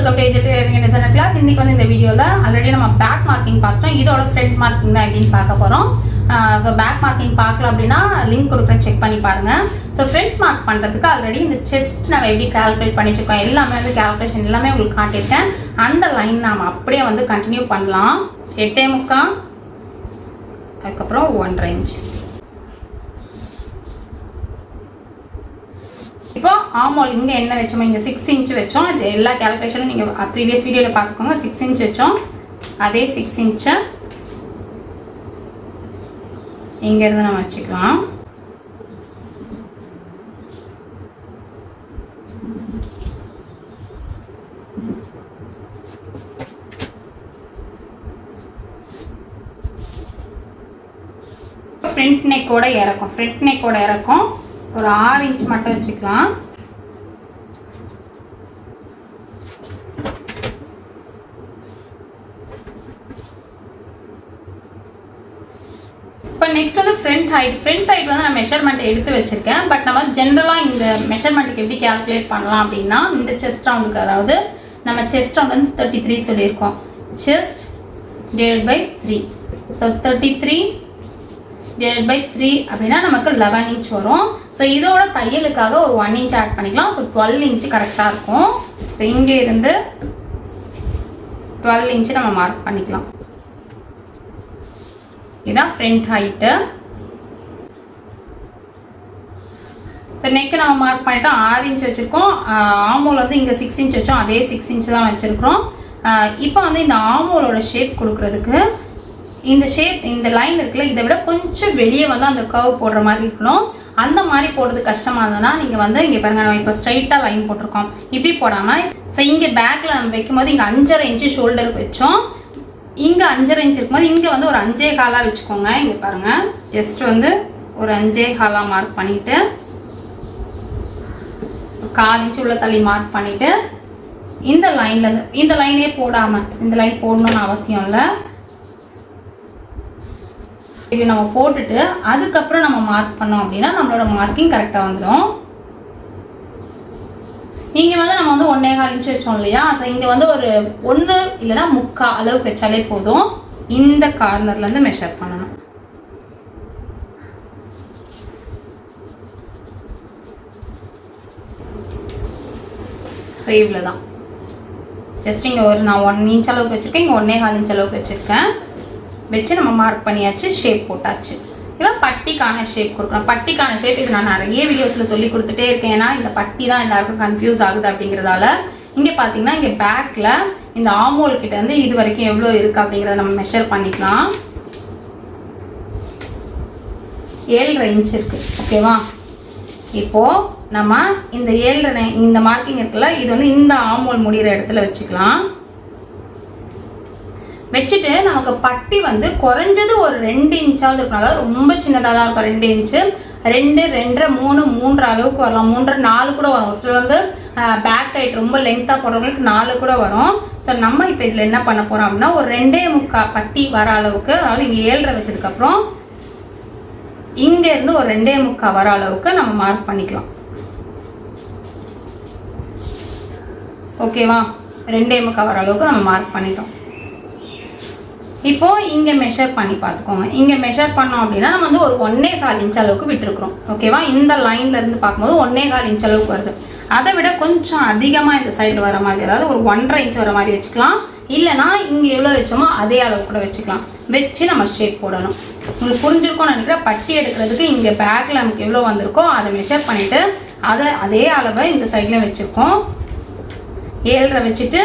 Welcome to education designer class. இன்னைக்கு வந்து இந்த வீடியோவில் ஆல்ரெடி நம்ம பேக் மார்க்கிங் பார்த்துட்டோம். இதோட ஃப்ரண்ட் மார்க்கிங் தான் எப்படின்னு பார்க்க போகிறோம். ஸோ பேக் மார்க்கிங் பார்க்கல அப்படின்னா லிங்க் கொடுக்குறேன், செக் பண்ணி பாருங்கள். ஸோ ஃப்ரண்ட் மார்க் பண்ணுறதுக்கு ஆல்ரெடி இந்த செஸ்ட் நம்ம எப்படி கால்குலேட் பண்ணி வச்சுருக்கோம் எல்லாமே வந்து கால்குலேஷன் எல்லாமே உங்களுக்கு காட்டியிருக்கேன். அந்த லைன் நாம் அப்படியே வந்து கண்டினியூ பண்ணலாம். 8.75 அதுக்கப்புறம் 1.5 இன்ச். இப்போ ஆமோல் இங்கே என்ன வச்சோமோ இங்கே 6 இன்ச் வச்சோம். இது எல்லா கேல்குலேஷனும் நீங்கள் ப்ரீவியஸ் வீடியோவில் பார்த்துக்கோங்க. 6 இன்ச் வச்சோம். அதே 6 இன்ச்சை இங்கேருந்து நம்ம வச்சுக்கலாம். ஃப்ரண்ட் நெக்கோட இறக்கும். ஃப்ரண்ட் நெக்கோட இறக்கும் ஒரு 6 இன்ச் மட்டும் வச்சுக்கலாம். இப்போ நெக்ஸ்ட் வந்து ஃப்ரண்ட் ஹைட். ஃப்ரண்ட் ஹைட் வந்து நான் மெஷர்மெண்ட் எடுத்து வச்சுருக்கேன். பட் நம்ம ஜென்ரலாக இந்த மெஷர்மெண்ட்டுக்கு எப்படி கேல்குலேட் பண்ணலாம் அப்படின்னா, இந்த செஸ்ட் ரவுண்டுக்கு, அதாவது நம்ம செஸ்ட் ரவுண்ட் வந்து 33 சொல்லியிருக்கோம். Chest divide by 3. So 33 divide by 3 அப்படின்னா நமக்கு 11 இன்ச் வரும். ஸோ இதோட தையலுக்காக ஒரு 1 இன்ச் ஆட் பண்ணிக்கலாம். ஸோ 12 இன்ச் கரெக்டாக இருக்கும். ஸோ இங்கே இருந்து 12 இன்ச்சு நம்ம மார்க் பண்ணிக்கலாம். இதுதான் ஃப்ரண்ட் ஹைட்டு. ஸோ நெக்கு நம்ம மார்க் பண்ணிட்டோம். 6 இன்ச் வச்சுருக்கோம். ஆமோல் வந்து இங்கே 6 இன்ச் வச்சோம். அதே 6 இன்ச் தான் வச்சுருக்கிறோம். இப்போ வந்து இந்த ஆமோலோட ஷேப் கொடுக்குறதுக்கு இந்த ஷேப், இந்த லைன் இருக்குல்ல, இதை விட கொஞ்சம் வெளியே வந்து அந்த கர்வ் போடுற மாதிரி இருக்கணும். அந்த மாதிரி போடுறது கஷ்டமாக இருந்ததுன்னா நீங்கள் வந்து இங்கே பாருங்கள், நம்ம இப்போ ஸ்ட்ரைட்டாக லைன் போட்டிருக்கோம். இப்படி போடாமல் ஸோ இங்கே பேக்கில் நம்ம வைக்கும்போது இங்கே 5.5 இன்ச்சு ஷோல்டருக்கு வச்சோம். இங்கே 5.5 இன்ச் இருக்கும்போது இங்கே வந்து ஒரு 5.25 வச்சுக்கோங்க. இங்கே பாருங்கள், ஜஸ்ட் வந்து ஒரு 5.25 மார்க் பண்ணிவிட்டு 4 இன்ச்சு உள்ள தள்ளி மார்க் பண்ணிவிட்டு இந்த லைன்லேருந்து, இந்த லைனே போடாமல், இந்த லைன் போடணும்னு அவசியம் இல்லை, இப்படி நம்ம போட்டுட்டு அதுக்கப்புறம் நம்ம மார்க் பண்ணோம் அப்படின்னா நம்மளோட மார்க்கிங் கரெக்டாக வந்துடும். இங்கே வந்து நம்ம வந்து 1.25 இன்ச் வச்சோம் இல்லையா. ஸோ இங்கே வந்து ஒரு 1 இல்லைன்னா 3/4 அளவுக்கு வச்சாலே போதும். இந்த கார்னர்லேருந்து மெஷர் பண்ணணும். ஸோ இவ்வளோ தான். ஜஸ்ட் இங்கே ஒரு நான் 1 இன்ச் அளவுக்கு வச்சுருக்கேன். இங்கே 1.25 இன்ச் அளவுக்கு வச்சுருக்கேன். வச்சு நம்ம மார்க் பண்ணியாச்சு, ஷேப் போட்டாச்சு. இப்போ பட்டிக்கான ஷேப் கொடுக்கணும். பட்டிக்கான ஷேப் இது நான் நிறைய வீடியோஸில் சொல்லி கொடுத்துட்டே இருக்கேன். ஏன்னா இந்த பட்டி தான் எல்லாருக்கும் கன்ஃபியூஸ் ஆகுது அப்படிங்கிறதால. இங்கே பார்த்தீங்கன்னா இங்கே பேக்கில் இந்த ஆமோல் கிட்ட இருந்து இது வரைக்கும் எவ்வளோ இருக்குது அப்படிங்கிறத நம்ம மெஷர் பண்ணிக்கலாம். 7.5 இன்ச் இருக்குது. ஓகேவா? இப்போது நம்ம இந்த 7.5 இந்த மார்க்கிங் இருக்குல்ல, இது வந்து இந்த ஆமோல் முடிகிற இடத்துல வச்சுக்கலாம். வச்சுட்டு நமக்கு பட்டி வந்து குறைஞ்சது ஒரு 2 இன்ச்சாவது இருக்கணும். அதாவது ரொம்ப சின்னதாக தான் இருக்கும். 2 இன்ச்சு, 2, 2.5, 3 அளவுக்கு வரலாம். 3, 4 கூட வரும். சில வந்து பேக் ஹைட் ரொம்ப லென்த்தாக போடுறவங்களுக்கு 4 கூட வரும். ஸோ நம்ம இப்போ இதில் என்ன பண்ண போகிறோம் அப்படின்னா, ஒரு 2.25 பட்டி வர அளவுக்கு, அதாவது இங்கே 7.5 வச்சதுக்கப்புறம் இங்கேருந்து ஒரு 2.25 வர அளவுக்கு நம்ம மார்க் பண்ணிக்கலாம். ஓகேவா? 2.25 வர அளவுக்கு நம்ம மார்க் பண்ணிட்டோம். இப்போது இங்கே மெஷர் பண்ணி பார்த்துக்கோங்க. இங்கே மெஷர் பண்ணோம் அப்படின்னா நம்ம வந்து ஒரு 1.25 இன்ச் அளவுக்கு விட்டுருக்குறோம். ஓகேவா? இந்த லைன்லேருந்து பார்க்கும்போது 1.25 இன்ச் அளவுக்கு வருது. அதை விட கொஞ்சம் அதிகமாக இந்த சைடு வர மாதிரி, அதாவது ஒரு 1.5 இன்ச் வர மாதிரி வச்சுக்கலாம். இல்லைனா இங்கே எவ்வளோ வச்சோமோ அதே அளவுக்கு கூட வச்சுக்கலாம். வச்சு நம்ம ஷேப் போடணும். உங்களுக்கு புரிஞ்சிருக்கும்னு நினைக்கிறேன். பட்டி எடுக்கிறதுக்கு இங்கே பேக்கில் நமக்கு எவ்வளோ வந்திருக்கோ அதை மெஷர் பண்ணிவிட்டு அதே அளவை இந்த சைடில் வச்சுருக்கோம். 7.5 வச்சுட்டு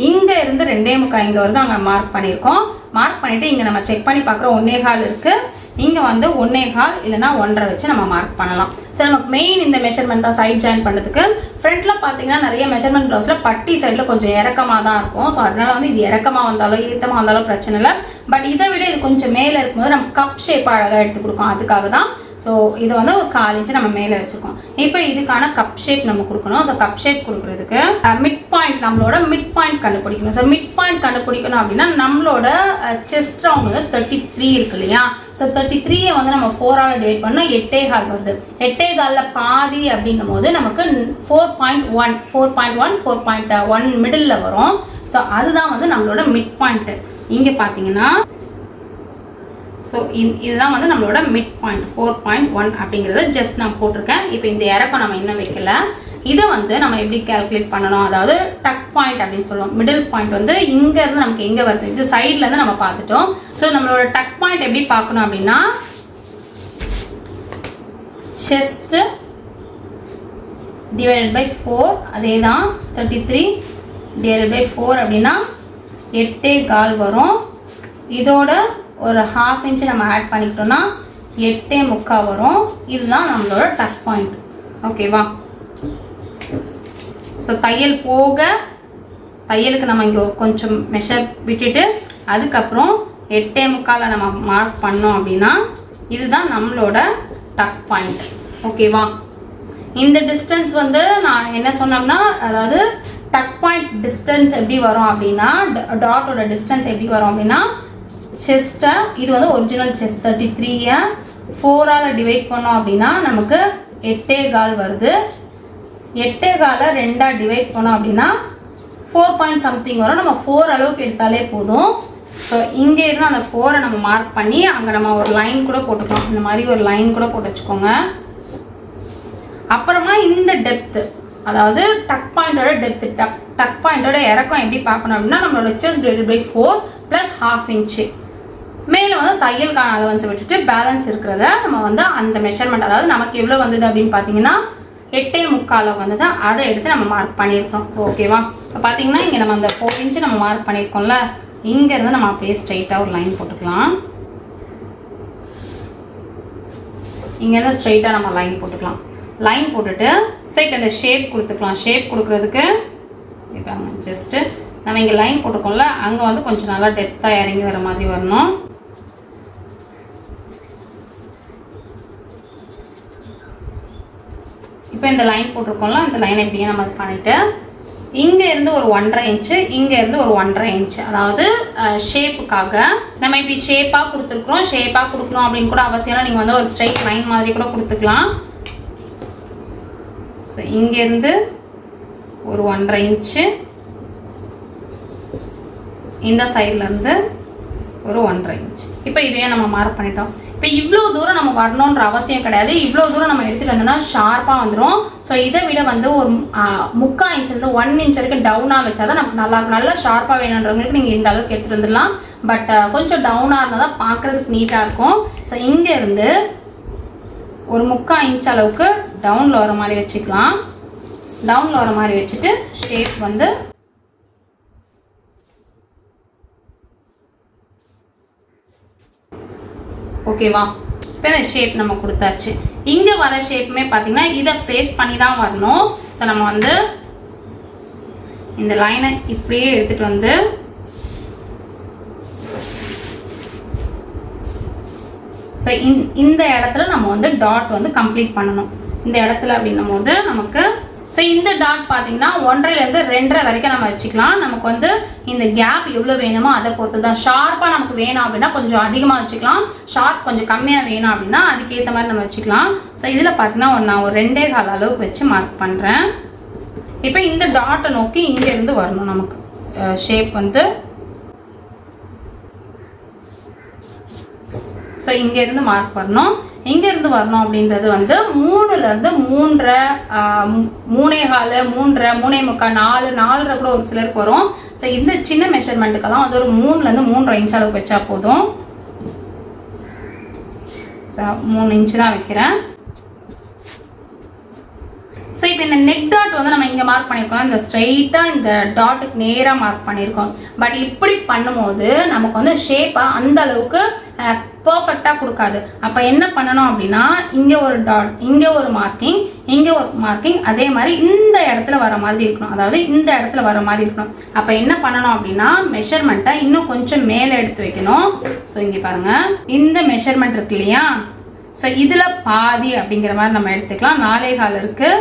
இங்கே இருந்து 2.25 இங்கே வருது, அங்கே மார்க் பண்ணியிருக்கோம். மார்க் பண்ணிவிட்டு இங்கே நம்ம செக் பண்ணி பார்க்குறோம் 1.25 இருக்குது. இங்கே வந்து 1.25 இல்லைனா 1.5 வச்சு நம்ம மார்க் பண்ணலாம். ஸோ நமக்கு மெயின் இந்த மெஷர்மெண்ட் தான் சைட் ஜாயின் பண்ணுறதுக்கு. ஃப்ரண்ட்டில் பார்த்தீங்கன்னா நிறைய மெஷர்மெண்ட் ப்ளவுஸில் பட்டி சைடில் கொஞ்சம் இறக்கமாக தான் இருக்கும். ஸோ அதனால் வந்து இது இறக்கமாக வந்தாலும் ஏற்றமாக வந்தாலும் பிரச்சனை இல்லை. பட் இதை விட இது கொஞ்சம் மேலே இருக்கும்போது நம்ம கப் ஷேப் அழகாக எடுத்து கொடுக்கும். அதுக்காக தான். ஸோ இதை வந்து ஒரு 4 இன்ச்சு நம்ம மேலே வச்சுருக்கோம். இப்போ இதுக்கான கப் ஷேப் நம்ம கொடுக்கணும். ஸோ கப் ஷேப் கொடுக்குறதுக்கு மிட் பாயிண்ட் பாயிண்ட் நம்மளோட மிட் பாயிண்ட் கண்டுபிடிக்கணும். ஸோ மிட் பாயிண்ட் கண்டுபிடிக்கணும் அப்படின்னா நம்மளோட செஸ்ட் ரவுண்ட் வந்து 33 இருக்கு இல்லையா. ஸோ 33 வந்து நம்ம 4ஆல் டிவைட் பண்ணால் 8.25 வருது. 8.25 பாதி அப்படின்னும் போது நமக்கு 4.1 மிடில் வரும். ஸோ அதுதான் வந்து நம்மளோட மிட் பாயிண்ட். இங்கே பார்த்தீங்கன்னா ஸோ இதுதான் வந்து நம்மளோட மிட் பாயிண்ட் 4.1 அப்படிங்கிறது ஜஸ்ட் நான் போட்டிருக்கேன். இப்போ இந்த இறக்கம் நம்ம இன்னும் வைக்கல. இதை வந்து நம்ம எப்படி கால்குலேட் பண்ணணும், அதாவது டக் பாயிண்ட் அப்படின்னு சொல்லுவோம். மிடில் பாயிண்ட் வந்து இங்கேருந்து நமக்கு எங்கே வருது, இது சைட்லேருந்து நம்ம பார்த்துட்டோம். ஸோ நம்மளோட டக் பாயிண்ட் எப்படி பார்க்கணும் அப்படின்னா செஸ்ட் டிவைடட் பை 4, அதே தான் 33 டிவைடட் பை 4 அப்படின்னா 8.25 வரும். இதோட ஒரு 1/2 இன்ச் நம்ம ஆட் பண்ணிக்கிட்டோம்னா 8.25 வரும். இதுதான் நம்மளோட டக் பாயிண்ட். ஓகேவா. ஸோ தையல் போக தையலுக்கு நம்ம இங்கே கொஞ்சம் மெஷர் விட்டுட்டு அதுக்கப்புறம் 8.25 நம்ம மார்க் பண்ணோம் அப்படின்னா இதுதான் நம்மளோட டக் பாயிண்ட். ஓகேவா. இந்த டிஸ்டன்ஸ் வந்து நான் என்ன சொன்னோம்னா, அதாவது டக் பாயிண்ட் டிஸ்டன்ஸ் எப்படி வரும் அப்படின்னா, டாட்டோட டிஸ்டன்ஸ் எப்படி வரும் அப்படின்னா, செஸ்ட்டை இது வந்து ஒரிஜினல் செஸ்ட் 33 4ஆல் டிவைட் பண்ணோம் அப்படின்னா நமக்கு 8.25 வருது. 8.25 2ஆக டிவைட் பண்ணோம் அப்படின்னா 4 something வரும். நம்ம 4 அளவுக்கு எடுத்தாலே போதும். ஸோ இங்கே இருந்து அந்த 4 நம்ம மார்க் பண்ணி அங்கே நம்ம ஒரு லைன் கூட போட்டுக்கலாம். இந்த மாதிரி ஒரு லைன் கூட போட்டு வச்சுக்கோங்க. அப்புறமா இந்த டெப்த்து, அதாவது டக் பாயிண்டோட டெப்த்து, டக் பாயிண்டோட இறக்கம் எப்படி பார்க்கணும் அப்படின்னா நம்மளோட செஸ்ட் டிவைடட் பை 4 + 1/2 இன்ச்சு. மேலே வந்து தையலுக்கான அலவன்ஸை விட்டுட்டு பேலன்ஸ் இருக்கிறத நம்ம வந்து அந்த மெஷர்மெண்ட், அதாவது நமக்கு எவ்வளோ வந்தது அப்படின்னு பார்த்தீங்கன்னா 8.25 வந்தது, அதை எடுத்து நம்ம மார்க் பண்ணியிருக்கோம். ஸோ ஓகேவா. இப்போ பார்த்தீங்கன்னா இங்கே நம்ம அந்த 4 இன்ச்சு நம்ம மார்க் பண்ணியிருக்கோம்ல, இங்கேருந்து நம்ம அப்படியே ஸ்ட்ரைட்டாக ஒரு லைன் போட்டுக்கலாம். இங்கேருந்து ஸ்ட்ரைட்டாக நம்ம லைன் போட்டுக்கலாம். லைன் போட்டுட்டு ஸோ இப்போ இந்த ஷேப் கொடுத்துக்கலாம். ஷேப் கொடுக்குறதுக்கு இப்போ ஜஸ்ட்டு நம்ம இங்கே லைன் போட்டிருக்கோம்ல, அங்கே வந்து கொஞ்சம் நல்லா டெப்த்தாக இறங்கி வர மாதிரி வரணும். இப்போ இந்த லைன் போட்டிருக்கோம்ல, அந்த லைனை எப்படியே நம்ம இது பண்ணிவிட்டு இங்கே இருந்து ஒரு 1.5 இன்ச்சு, இங்கே இருந்து ஒரு 1.5 இன்ச்சு, அதாவது ஷேப்புக்காக நம்ம இப்படி ஷேப்பாக கொடுத்துருக்குறோம். ஷேப்பாக கொடுக்கணும் அப்படின்னு கூட அவசியம். நீங்கள் வந்து ஒரு ஸ்ட்ரைட் லைன் மாதிரி கூட கொடுத்துக்கலாம். ஸோ இங்கேருந்து ஒரு 1.5 இன்ச்சு, இந்த சைட்லேருந்து ஒரு 1.5 இன்ச். இப்போ இதையே நம்ம மார்க் பண்ணிட்டோம். இப்போ இவ்வளோ தூரம் நம்ம வரணுன்ற அவசியம் கிடையாது. இவ்வளோ தூரம் நம்ம எடுத்துகிட்டு வந்தோம்னா ஷார்ப்பாக வந்துடும். ஸோ இதை விட வந்து ஒரு 3/4 இன்ச்லேருந்து 1 இன்ச் வரைக்கும் டவுனாக வச்சா தான் நமக்கு நல்லா ஷார்ப்பாக வேணுன்றவங்களுக்கு நீங்கள் இந்த அளவுக்கு எடுத்துகிட்டு வந்துடலாம். பட் கொஞ்சம் டவுனாக இருந்தால் தான் பார்க்குறதுக்கு நீட்டாக இருக்கும். ஸோ இங்கேருந்து ஒரு 3/4 இன்ச் அளவுக்கு டவுனில் வர மாதிரி வச்சுக்கலாம். டவுனில் வர மாதிரி வச்சுட்டு ஷேப் வந்து ஓகேவா. இப்போ இந்த ஷேப் நம்ம கொடுத்தாச்சு. இங்கே வர ஷேப்புமே பார்த்தீங்கன்னா இதை ஃபேஸ் பண்ணி தான் வரணும். ஸோ நம்ம வந்து இந்த லைனை இப்படியே எடுத்துகிட்டு வந்து ஸோ இந்த இடத்துல நம்ம வந்து டாட் வந்து கம்ப்ளீட் பண்ணணும். இந்த இடத்துல அப்படின்னும் போது நமக்கு ஸோ இந்த டாட் பார்த்தீங்கன்னா 1.5லேருந்து 2.5 வரைக்கும் நம்ம வச்சுக்கலாம். நமக்கு வந்து இந்த கேப் எவ்வளோ வேணுமோ அதை பொறுத்து தான். ஷார்ப்பாக நமக்கு வேணும் அப்படின்னா கொஞ்சம் அதிகமாக வச்சுக்கலாம். ஷார்ப் கொஞ்சம் கம்மியாக வேணும் அப்படின்னா அதுக்கேற்ற மாதிரி நம்ம வச்சுக்கலாம். ஸோ இதில் பார்த்தீங்கன்னா நான் ஒரு 2.25 அளவுக்கு வச்சு மார்க் பண்ணுறேன். இப்போ இந்த டாட்டை நோக்கி இங்கேருந்து வரணும் நமக்கு ஷேப் வந்து. ஸோ இங்கேருந்து மார்க் வரணும். இங்கேருந்து வரணும் அப்படின்றது வந்து 3லேருந்து 3.5, 3.25, 3.5, 3.25, 4 கூட ஒரு சிலருக்கு வரும். ஸோ இந்த சின்ன மெஷர்மெண்ட்டுக்கெல்லாம் வந்து ஒரு 3லேருந்து 3.5 இன்ச் அளவுக்கு வச்சா போதும். ஸோ 3 இன்ச்சு தான் வைக்கிறேன். ஸோ இப்போ இந்த நெக் டாட் வந்து நம்ம இங்கே மார்க் பண்ணியிருக்கோம். இந்த ஸ்ட்ரைட்டாக இந்த டாட்டுக்கு நேராக மார்க் பண்ணியிருக்கோம். பட் இப்படி பண்ணும்போது நமக்கு வந்து ஷேப்பாக அந்த அளவுக்கு பர்ஃபெக்டாக கொடுக்காது. அப்போ என்ன பண்ணணும் அப்படின்னா இங்கே ஒரு டாட், இங்கே ஒரு மார்க்கிங், இங்கே ஒரு மார்க்கிங், அதே மாதிரி இந்த இடத்துல வர மாதிரி இருக்கணும். அதாவது இந்த இடத்துல வர மாதிரி இருக்கணும். அப்போ என்ன பண்ணணும் அப்படின்னா மெஷர்மெண்ட்டை இன்னும் கொஞ்சம் மேலே எடுத்து வைக்கணும். ஸோ இங்கே பாருங்கள், இந்த மெஷர்மெண்ட் இருக்கு இல்லையா. ஸோ இதில் பாதி அப்படிங்கிற மாதிரி நம்ம எடுத்துக்கலாம். 4.25 இருக்குது.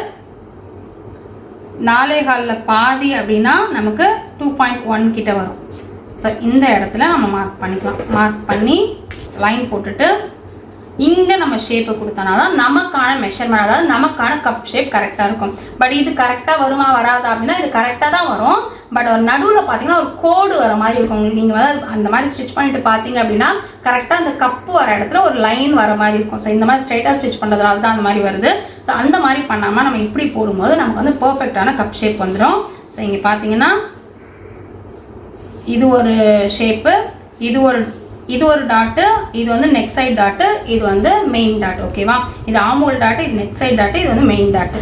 4.25 பாதி அப்படின்னா நமக்கு 2.1 கிட்ட வரும். ஸோ இந்த இடத்துல நம்ம மார்க் பண்ணிக்கலாம். மார்க் பண்ணி லைன் போட்டுட்டு இங்கே நம்ம ஷேப்பை கொடுத்தோன்னா தான் நமக்கான மெஷர்மெண்ட், அதாவது நமக்கான கப் ஷேப் கரெக்டாக இருக்கும். பட் இது கரெக்டாக வருமா வராதா அப்படின்னா இது கரெக்டாக தான் வரும். பட் ஒரு நடுவில் பார்த்தீங்கன்னா ஒரு கோடு வர மாதிரி இருக்கும். உங்களுக்கு நீங்கள் வந்து அந்த மாதிரி ஸ்டிச் பண்ணிட்டு பார்த்தீங்க அப்படின்னா கரெக்டாக அந்த கப்பு வர இடத்துல ஒரு லைன் வர மாதிரி இருக்கும். ஸோ இந்த மாதிரி ஸ்ட்ரைட்டாக ஸ்டிச் பண்ணுறதுனால தான் அந்த மாதிரி வருது. ஸோ அந்த மாதிரி பண்ணாமல் நம்ம இப்படி போடும்போது நமக்கு வந்து பர்ஃபெக்டான கப் ஷேப் வந்துடும். ஸோ இங்கே பார்த்தீங்கன்னா இது ஒரு ஷேப்பு, இது ஒரு டாட்டு, இது வந்து நெக் சைட் டாட்டு, இது வந்து மெயின் டாட். ஓகேவா? இது ஆமோல் டாட்டு, இது நெக் சைட் டாட்டு, இது வந்து மெயின் டாட்டு.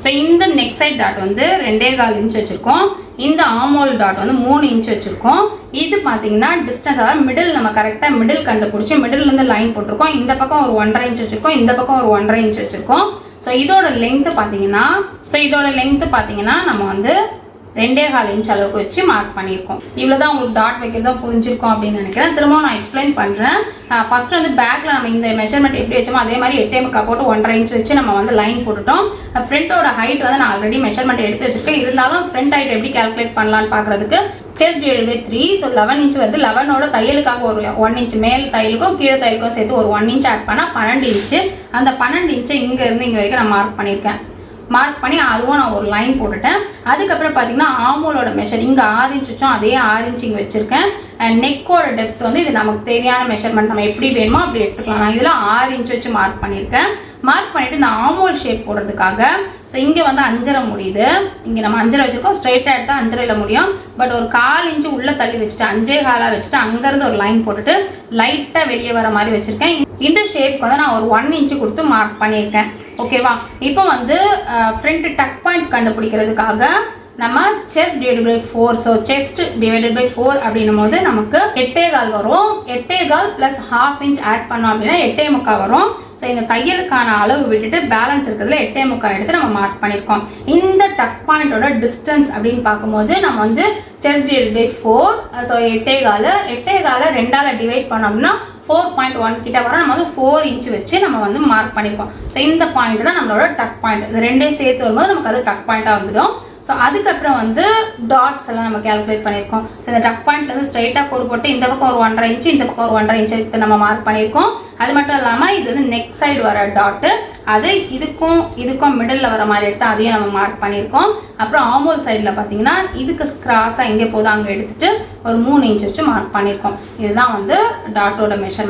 ஸோ இந்த நெக் சைட் டாட் வந்து 2.25 இன்ச் வச்சுருக்கோம். இந்த ஆமோல் டாட் வந்து 3 இன்ச் வச்சுருக்கோம். இது பார்த்தீங்கன்னா டிஸ்டன்ஸ், அதாவது மிடில் நம்ம கரெக்டாக மிடில் கண்டுபிடிச்சி மிடில்லேருந்து லைன் போட்டிருக்கோம். இந்த பக்கம் ஒரு 1.5 இன்ச் வச்சுருக்கோம், இந்த பக்கம் ஒரு 1.5 இன்ச் வச்சுருக்கோம். ஸோ இதோட லென்த்து பார்த்தீங்கன்னா நம்ம வந்து 2.25 இன்ச் அளவுக்கு வச்சு மார்க் பண்ணியிருக்கோம். இவ்வளோ தான் உங்களுக்கு டாட் வைக்கிறதா புரிஞ்சிருக்கும் அப்படின்னு நினைக்கிறேன். திரும்பவும் நான் எக்ஸ்பிளைன் பண்ணுறேன். ஃபர்ஸ்ட் வந்து பேக்கில் நம்ம இந்த மெஷர்மெண்ட் எப்படி வச்சோமோ அதே மாதிரி 8.25 போட்டு 1.5 இன்ச் வச்சு நம்ம வந்து லைன் போட்டுட்டோம். ஃப்ரண்ட்டோட ஹைட் வந்து நான் ஆல்ரெடி மெஷர்மெண்ட் எடுத்து வச்சிருக்கேன். இருந்தாலும் ஃப்ரண்ட் ஹைட் எப்படி கால்குலேட் பண்ணலான்னு பார்க்குறதுக்கு chest divided by 3, so 11 inch வருது. 11ஓட தையலுக்காக ஒரு 1 இன்ச் மேல் தையலுக்கும் கீழே தையலுக்கும் சேர்த்து ஒரு 1 இன்ச் ஆட் பண்ணால் 12 இன்ச்சு. அந்த 12 இன்ச்சை இங்கேருந்து இங்கே வரைக்கும் நான் மார்க் பண்ணியிருக்கேன். மார்க் பண்ணி அதுவும் நான் ஒரு லைன் போட்டுட்டேன். அதுக்கப்புறம் பார்த்தீங்கன்னா ஆமோலோட மெஷர் இங்கே 6 இன்ச் வச்சோம், அதே 6 இன்ச் இங்கே வச்சுருக்கேன். நெக்கோட டெப்த் வந்து இது நமக்கு தேவையான மெஷர்மெண்ட், நம்ம எப்படி வேணுமோ அப்படி எடுத்துக்கலாம். நான் இதில் 6 இன்ச் வச்சு மார்க் பண்ணியிருக்கேன். மார்க் பண்ணிவிட்டு இந்த ஆமோல் ஷேப் போடுறதுக்காக ஸோ இங்கே வந்து 5.5 முடியுது. இங்கே நம்ம 5.5 வச்சுருக்கோம். ஸ்ட்ரைட்டாக எடுத்தால் 5.5 முடியும். பட் ஒரு 1/4 இன்ச்சு உள்ளே தள்ளி வச்சுட்டு 5.25 வச்சுட்டு அங்கேருந்து ஒரு லைன் போட்டுட்டு லைட்டாக வெளியே வர மாதிரி வச்சுருக்கேன். இந்த ஷேப்க்கு வந்து நான் ஒரு 1 இன்ச்சு கொடுத்து மார்க் பண்ணியிருக்கேன். ஓகேவா? இப்போ வந்து ஃப்ரண்ட் டக் பாயிண்ட் கண்டுபிடிக்கிறதுக்காக நம்ம chest divided by 4, so chest divided by 4 அப்படின்னும் போது நமக்கு 8.25 வரும். 8.25 ப்ளஸ் 1/2 இன்ச் ஆட் பண்ணோம் அப்படின்னா 8.25 வரும். ஸோ இந்த தையலுக்கான அளவு விட்டுட்டு பேலன்ஸ் இருக்கிறதுல 8.25 எடுத்து நம்ம மார்க் பண்ணியிருக்கோம். இந்த டக் பாயிண்டோட டிஸ்டன்ஸ் அப்படின்னு பார்க்கும்போது நம்ம வந்து செஸ்ட் டிவைடட் பை 4, ஸோ 8.25 2ஆல் டிவைட் பண்ணோம்னா 4.1 கிட்ட வரும். நம்ம வந்து 4 இன்ச் வச்சு நம்ம வந்து மார்க் பண்ணியிருக்கோம். ஸோ இந்த பாயிண்ட் தான் நம்மளோட டக் பாயிண்ட். இது ரெண்டையும் சேர்த்து வரும்போது நமக்கு அது டக் பாயிண்டாக வந்துடும். ஸோ அதுக்கப்புறம் வந்து டாட்ஸ் எல்லாம் நம்ம கேல்குலேட் பண்ணியிருக்கோம். ஸோ இந்த டக் பாயிண்ட்லேருந்து ஸ்ட்ரைட்டாக கோடு போட்டு இந்த பக்கம் ஒரு 1.5 இன்ச்சு, இந்த பக்கம் ஒரு 1.5 இன்ச்சு எடுத்து நம்ம மார்க் பண்ணியிருக்கோம். அது மட்டும் இல்லாமல் இது வந்து நெக் சைடு வர டாட்டு, அது இதுக்கும் மிடில் வர மாதிரி எடுத்து அதையும் நம்ம மார்க் பண்ணியிருக்கோம். அப்புறம் ஆமோல் சைடில் பார்த்தீங்கன்னா இதுக்கு கிராஸாக எங்கே போதும் அங்கே எடுத்துகிட்டு ஒரு 3 இன்ச் வச்சு மார்க் பண்ணியிருக்கோம். இதுதான் வந்து டாட்டோட மெஷர்மெண்ட்.